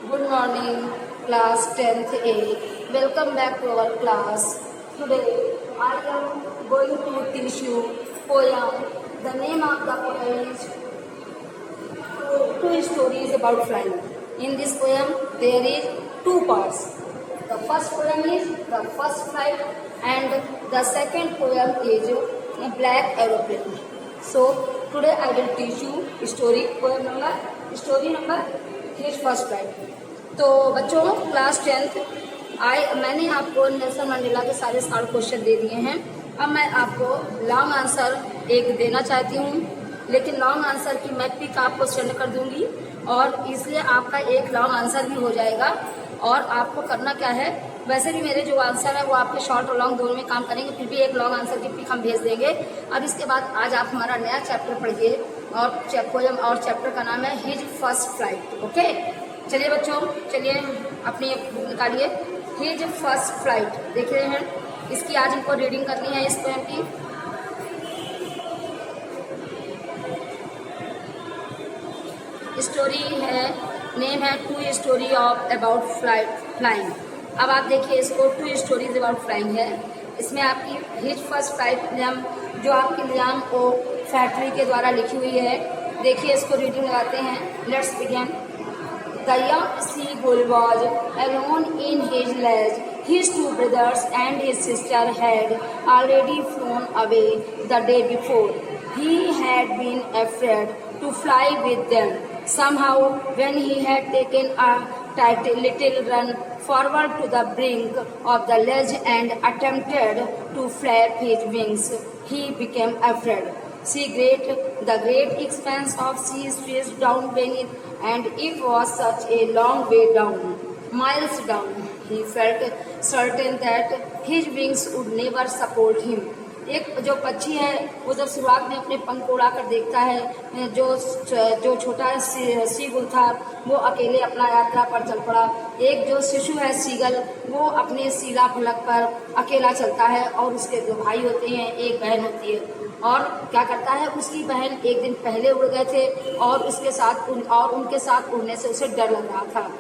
Good morning, class 10th A. Welcome back to our class. Today I am going to teach you poem. The name of the poem is Two Stories About Flying. In this poem there is two parts. The first poem is The First Flight and the second poem is A Black Aeroplane. So today I will teach you story number His First Flight. तो बच्चों class 10th मैंने आपको Nelson Mandela के सारे short question दे दिए हैं। अब मैं आपको लॉन्ग आंसर एक देना चाहती हूँ, लेकिन लॉन्ग आंसर की मैं पिक आपको सेंड कर दूंगी और इसलिए आपका एक लॉन्ग आंसर भी हो जाएगा। और आपको करना क्या है, वैसे भी मेरे जो आंसर है वो आपके शॉर्ट और लॉन्ग दोनों में काम करेंगे, फिर भी एक लॉन्ग आंसर की पिक हम भेज देंगे। अब इसके बाद आज आप हमारा नया चैप्टर पढ़िए और पोएम और चैप्टर का नाम है हिज फर्स्ट फ्लाइट। ओके, चलिए बच्चों, चलिए अपनी बुक निकालिए। हिज फर्स्ट फ्लाइट देख रहे हैं, इसकी आज हमको रीडिंग करनी है इस पोएम की। स्टोरी है, नेम है to story of about flying. अब आप देखिए इसको, टू स्टोरीज अबाउट फ्लाइंग है। इसमें आपकी हिज फर्स्ट फ्लाइट जो आपकी लियाम ओ फैक्ट्री के द्वारा लिखी हुई है। देखिए इसको रीडिंग लगाते हैं। Let's begin. The young seagull was alone in his ledge. His two brothers and his sister had already flown away the day before. He had been afraid to fly with them. Somehow, when he had taken a tight little run forward to the brink of the ledge and attempted to flap his wings, he became afraid. The great expanse of sea stretched down beneath, and it was such a long way down, miles down. He felt certain that his wings would never support him. एक जो पक्षी है वो जब शुरुआत में अपने पंख उड़ाकर देखता है, जो छोटा सीगुल था वो अकेले अपना यात्रा पर चल पड़ा। एक जो शिशु है सीगल, वो अपने सीला फलक पर अकेला चलता है और उसके दो भाई होते हैं, एक बहन होती है। और क्या करता है, उसकी बहन एक दिन पहले उड़ गए थे और उनके साथ उड़ने से उसे डर लग रहा था।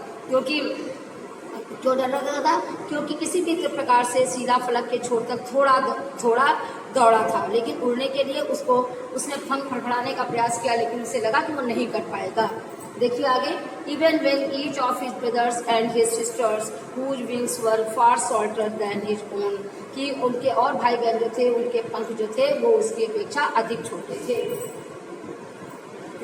क्यों डर लग रहा था? क्योंकि किसी भी प्रकार से सीधा फलक के छोर तक थोड़ा दौड़ा था, लेकिन उड़ने के लिए उसने पंख फड़फड़ाने का प्रयास किया, लेकिन उसे लगा कि वो नहीं कर पाएगा। देखिए आगे। Even when each of his brothers and his sisters, whose wings were far shorter than his own, कि उनके और भाई बहन जो थे उनके पंख जो थे वो उसकी अपेक्षा अधिक छोटे थे।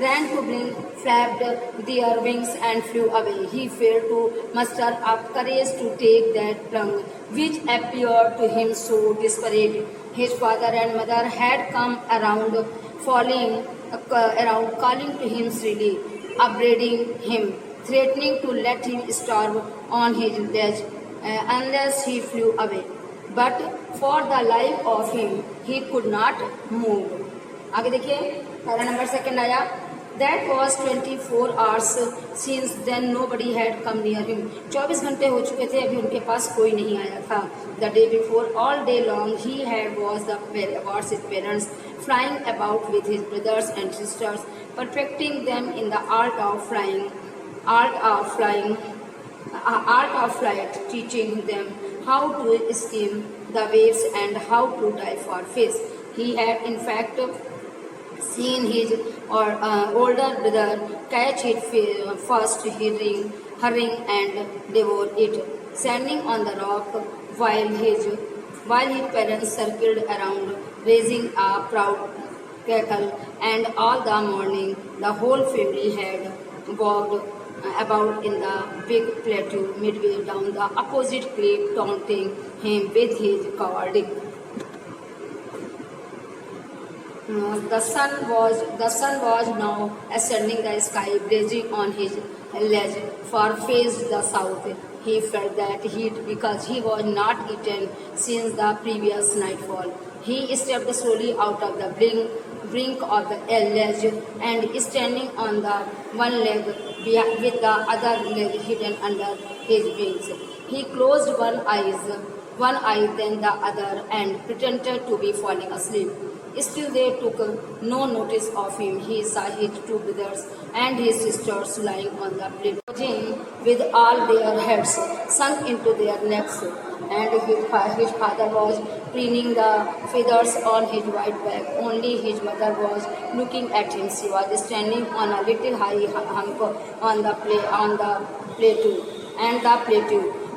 Ran to bring, flapped their wings and flew away. He failed to muster up courage to take that plunge, which appeared to him so desperate. His father and mother had come around, calling to him shrilly, upbraiding him, threatening to let him starve on his ledge unless he flew away. But for the life of him, he could not move. आगे देखिए, para number second आया। That was 24 hours since then nobody had come near him. 24 घंटे हो चुके थे, अभी उनके पास कोई नहीं आया था। The day before, all day long, he had watched his parents flying about with his brothers and sisters, perfecting them in the art of flight, teaching them how to skim the waves and how to dive for fish. He had in fact seen his older brother catch it first, hurrying and devour it, standing on the rock while his parents circled around, raising a proud cackle. And all the morning, the whole family had walked about in the big plateau midway down the opposite cliff, taunting him with his cowardice. The sun was now ascending the sky, blazing on his ledge, for faced the south. He felt that heat because he was not eaten since the previous nightfall. He stepped slowly out of the brink of the ledge and standing on the one leg with the other leg hidden under his wings. He closed one eye then the other and pretended to be falling asleep. Still they took no notice of him. He saw his two brothers and his sisters lying on the platform. with all their heads sunk into their necks, and his father was preening the feathers on his white back. Only his mother was looking at him. She was standing on a little high hump on the plateau,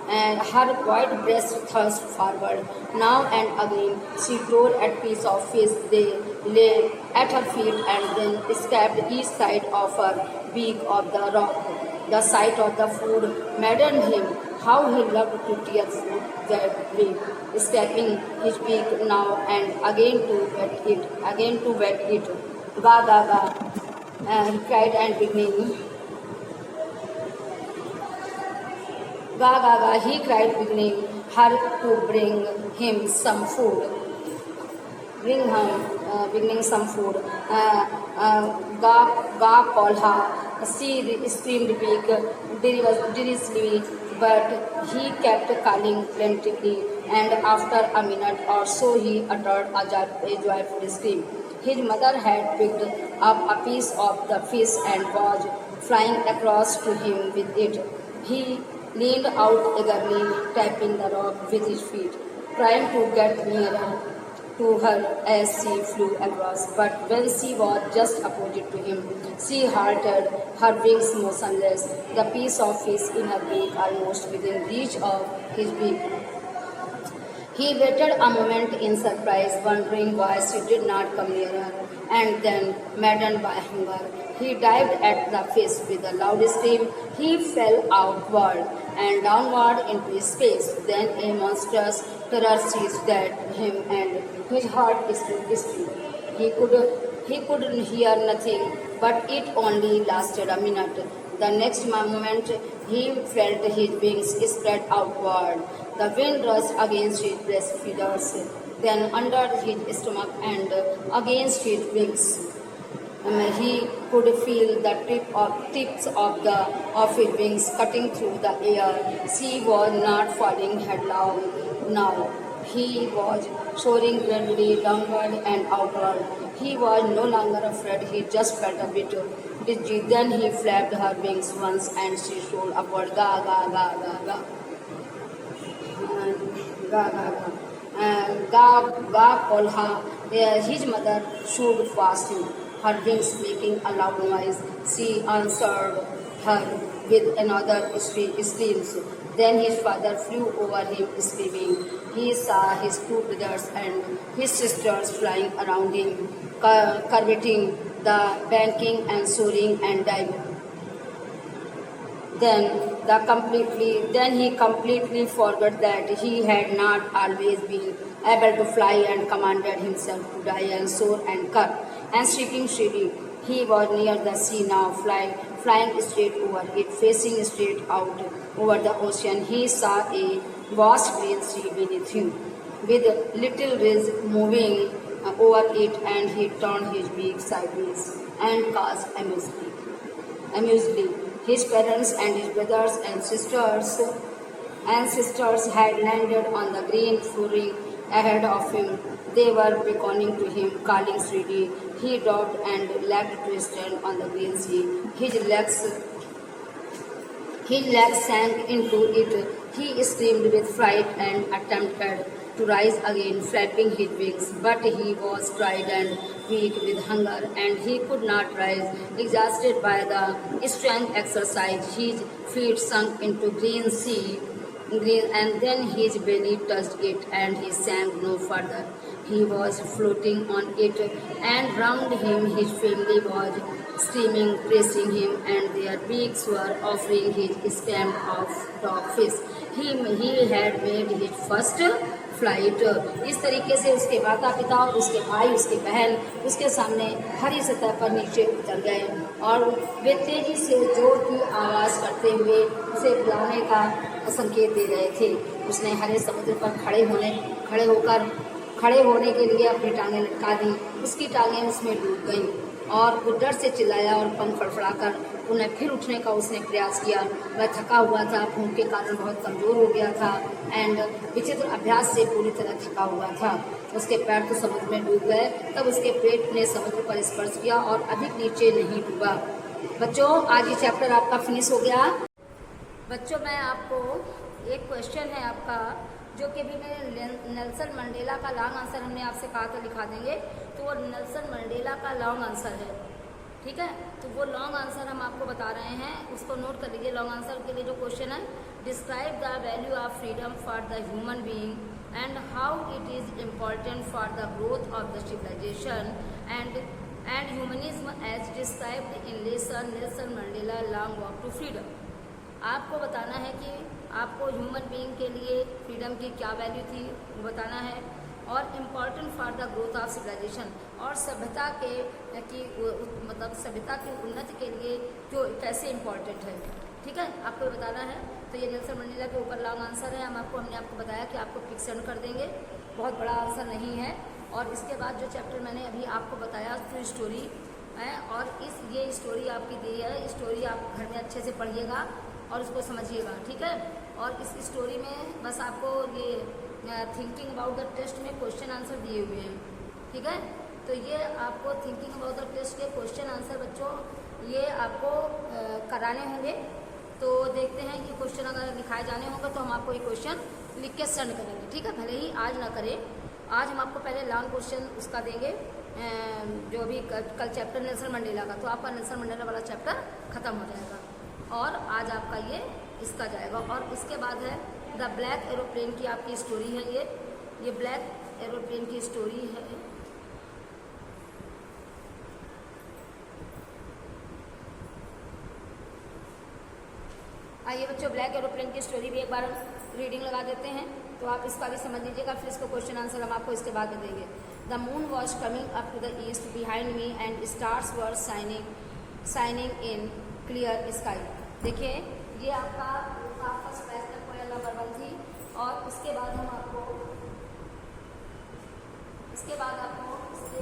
and her white breast thrust forward. Now and again she tore at piece of fish they lay at her feet, and then escaped each side of her beak of the rock. The sight of the food maddened him. How he loved to tear food that way, escaping his beak now and again to wet it. Ga ga ga, he cried and beginning. Ga ga ga, he cried, beginning her to him some food. Beginning some food. Ga ga called her. She screamed big, derisively, but he kept calling plaintively, and after a minute or so he uttered a joyful scream. His mother had picked up a piece of the fish and was flying across to him with it. He leaned out eagerly, tapping the rock with his feet, trying to get nearer to her as she flew across. But when she was just opposite to him, she halted, her wings motionless, the piece of fish in her beak almost within reach of his beak. He waited a moment in surprise, wondering why she did not come nearer, and then, maddened by hunger, he dived at the fish with a loud scream. He fell outward and downward into space. Then a monstrous terror seized him, and his heart stood still. He could hear nothing, but it only lasted a minute. The next moment, he felt his wings spread outward. The wind rushed against his breast feathers, then under his stomach and against his wings. He could feel the tips of his wings cutting through the air. She was not falling headlong now. He was soaring gradually downward and outward. He was no longer afraid. He just felt a bit dizzy. Then he flapped her wings once, and she soared upward. Ga ga ga ga ga. Ga ga ga. Ga ga called her. His mother stood fast, her wings making a loud noise. She answered her with another scream. Then his father flew over him screaming. He saw his two brothers and his sisters flying around him, curveting the banking and soaring and diving. Then he completely forgot that he had not always been able to fly, and commanded himself to die and soar and cut and sweeping steady. He was near the sea now, flying straight over it, facing straight out over the ocean. He saw a vast green sea beneath him, with little ridge moving over it, and he turned his beak sideways and cast amusedly. His parents and his brothers and sisters had landed on the green flooring ahead of him. They were beckoning to him, calling steady. He dropped and leapt to stand on the green sea. His legs sank into it. He screamed with fright and attempted to rise again, flapping his wings. But he was tired and weak with hunger, and he could not rise. Exhausted by the strength exercise, his feet sunk into green, and then his belly touched it, and he sank no further. He was floating on it, and round him his family was screaming, praising him, and their beaks were offering his stamp of dogfish. He had made his first flight. इस तरीके से उसके माता पिता और उसके भाई, उसके बहन उसके सामने हरी सतह पर नीचे उतर गए, और वे तेजी से जोर की आवाज़ करते हुए उसे बुलाने का संकेत दे रहे थे. उसने हरे समुद्र पर खड़े होने के लिए अपनी टांगें लटका दी. उसकी टांगें उसमें डूब गईं, और वो डर से चिल्लाया और पंख फड़फड़ाकर उन्हें फिर उठने का उसने प्रयास किया. वह थका हुआ था, भूख के कारण बहुत कमज़ोर हो गया था, एंड विचित्र अभ्यास से पूरी तरह थका हुआ था. उसके पैर तो समुद्र में डूब गए. तब उसके पेट ने समुद्र पर स्पर्श किया और अधिक नीचे नहीं डूबा. बच्चों, आज ये चैप्टर आपका फिनिश हो गया. बच्चों मैं आपको एक क्वेश्चन है आपका, जो कि अभी मैंने नेल्सन मंडेला का लॉन्ग आंसर हमने आपसे कहा था लिखा देंगे, तो वो नेल्सन मंडेला का लॉन्ग आंसर है, ठीक है। तो वो लॉन्ग आंसर हम आपको बता रहे हैं, उसको नोट कर लीजिए। लॉन्ग आंसर के लिए जो क्वेश्चन है, describe the value of freedom for the human being and how it is important for the growth of the civilization and humanism as described in Nelson Mandela long walk to freedom. आपको बताना है कि आपको human being के लिए freedom की क्या value थी वो बताना है, और important for the growth of civilization, और सभ्यता के की मतलब सभ्यता की उन्नति के लिए जो कैसे इम्पॉर्टेंट है, ठीक है, आपको बताना है। तो ये नेल्सन मंडेला के ऊपर लॉन्ग आंसर है। हमने आपको बताया कि आपको पिक सेंड कर देंगे, बहुत बड़ा आंसर नहीं है। और इसके बाद जो चैप्टर मैंने अभी आपको बताया ट्रू स्टोरी है, और ये स्टोरी आपकी दी है, स्टोरी आप घर में अच्छे से पढ़िएगा और उसको समझिएगा, ठीक है। और इस स्टोरी में बस आपको ये थिंकिंग अबाउट द टेस्ट में क्वेश्चन आंसर दिए हुए हैं, ठीक है। तो ये आपको थिंकिंग अबाउट द टेस्ट के क्वेश्चन आंसर बच्चों ये आपको कराने होंगे। तो देखते हैं कि क्वेश्चन अगर लिखाए जाने होंगे तो हम आपको ये क्वेश्चन लिख के सेंड करेंगे, ठीक है। भले ही आज ना करें, आज हम आपको पहले लॉन्ग क्वेश्चन उसका देंगे जो भी कल चैप्टर नेल्सन मंडेला का, तो आपका नेल्सन मंडेला वाला चैप्टर खत्म हो जाएगा और आज आपका ये इसका जाएगा। और इसके बाद है द ब्लैक एरोप्लेन की आपकी स्टोरी है, ये ब्लैक एरोप्लेन की स्टोरी है। आइए बच्चों, ब्लैक एरोप्लेन की स्टोरी भी एक बार रीडिंग लगा देते हैं, तो आप इसका भी समझ लीजिएगा, फिर इसको क्वेश्चन आंसर हम आपको इसके बाद में देंगे। The moon was coming up to the east behind me and stars were shining in clear sky. देखिए ये आपका फर्स्ट क्लास में पोएम नंबर 1 थी, और इसके बाद आपको इसके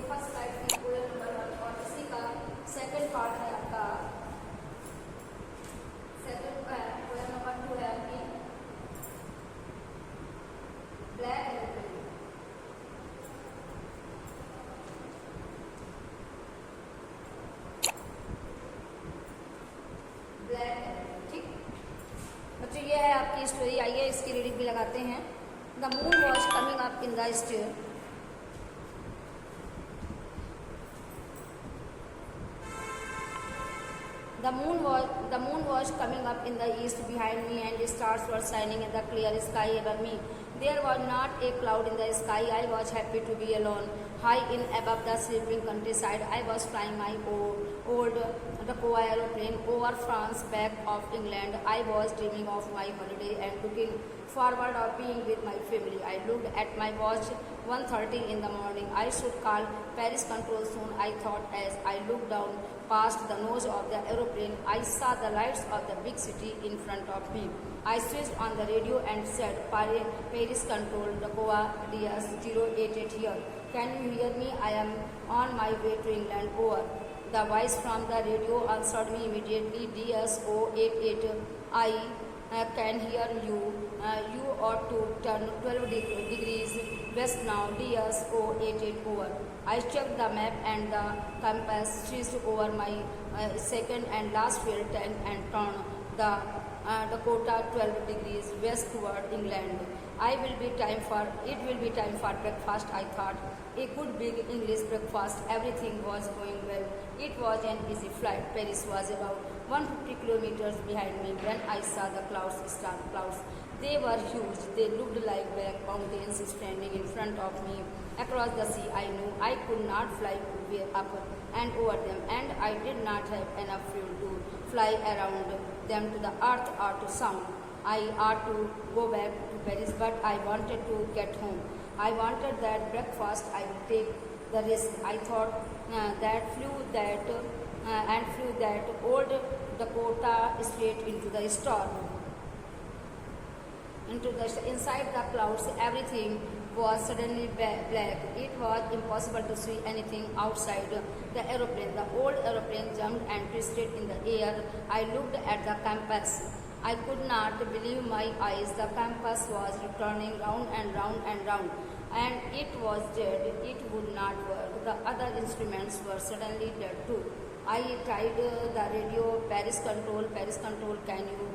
फर्स्ट क्लास की पोएम नंबर 1 और इसी का सेकंड पार्ट है आपका, सेकंड पोएम नंबर 2 है आपकी ब्लैक एरोप्लेन। ठीक बच्चों, ये है आपकी स्टोरी। आइए इसकी रीडिंग भी लगाते हैं। The moon was coming up in the stair, The moon was coming up in the east behind me, and stars were shining in the clear sky above me. There was not a cloud in the sky. I was happy to be alone. High in above the sleeping countryside, I was flying my old Dacoa aeroplane over France, back of England. I was dreaming of my holiday and looking forward of being with my family. I looked at my watch, 1:30 in the morning. I should call Paris control soon, I thought as I looked down past the nose of the aeroplane. I saw the lights of the big city in front of me. I switched on the radio and said, Paris control, Dacoa DS 088 here. Can you hear me? I am on my way to England. Over. The voice from the radio answered me immediately. DS 088, I can hear you. You ought to turn 12 degrees west now. DS 088 over. I checked the map and the compass, switched over my second and last fuel tank and turned the Dakota 12 degrees west toward England. It will be time for breakfast, I thought. A good big English breakfast. Everything was going well. It was an easy flight. Paris was about 150 kilometers behind me when I saw the storm clouds. They were huge. They looked like black mountains standing in front of me. Across the sea, I knew I could not fly up and over them, and I did not have enough fuel to fly around them to the earth or to sound. I ought to go back to Paris, but I wanted to get home. I wanted that breakfast. I would take the risk. I thought flew that old Dakota straight into the storm. Inside the clouds, everything was suddenly black. It was impossible to see anything outside the aeroplane. The old aeroplane jumped and twisted in the air. I looked at the compass. I could not believe my eyes. The compass was turning round and round and round, and it was dead. It would not work. The other instruments were suddenly dead too. I tried the radio. Paris control, can you